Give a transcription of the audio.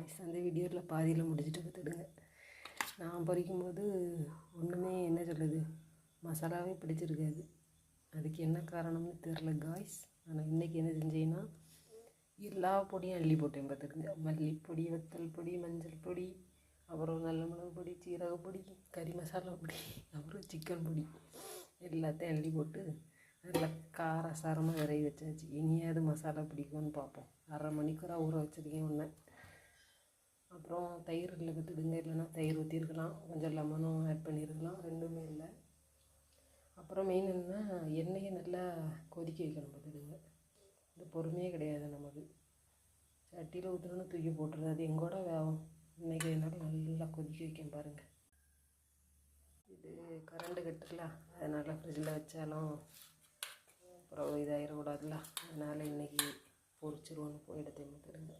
Guys அந்த வீடியோவில் பாதியில் முடிச்சுட்டு பார்த்துடுங்க. நான் பொரிக்கும்போது ஒன்றுமே என்ன சொல்லுது மசாலாவே பிடிச்சிருக்காது. அதுக்கு என்ன காரணம்னு தெரில காய்ஸ். ஆனால் இன்றைக்கி என்ன செஞ்சேன்னா எல்லா பொடியும் அள்ளி போட்டேன் பார்த்துடுங்க. மல்லிப்பொடி, வத்தல் பொடி, மஞ்சள் பொடி, அப்புறம் நல்ல மிளகு பொடி, சீரக பொடி, கறி மசாலா பொடி, அப்புறம் சிக்கன் பொடி எல்லாத்தையும் அள்ளி போட்டு அதில் காரசாரமாக விரைவி வச்சாச்சு. இனியாவது மசாலா பிடிக்கும்னு பார்ப்போம். 1/2 மணிக்கூராக ஊற வச்சுருக்கேன் ஒன்று. அப்புறம் தயிர் இல்லை பார்த்துடுங்க. இல்லைன்னா தயிர் ஊற்றிருக்கலாம், கொஞ்சம் லெமனும் ஆட் பண்ணியிருக்கலாம், ரெண்டுமே இல்லை. அப்புறம் மெயின் என்னென்னா எண்ணெயை நல்லா கொதிக்க வைக்கணும் பார்த்துடுங்க. இந்த பொறுமையே கிடையாது நமக்கு. சட்டியில் ஊற்றணுன்னு தூக்கி போட்டுருது, அது எங்கூட வேகும். இன்றைக்கி என்னால் நல்லா கொதிக்க வைக்கேன் பாருங்கள். இது கரண்டு கட்டுக்கலாம், அதனால் ஃப்ரிட்ஜில் வச்சாலும் அப்புறம் இதாகிடக்கூடாதுல்ல, அதனால் இன்றைக்கி பொரிச்சிருவோன்னு போய் எடுத்து பார்த்துடுங்க.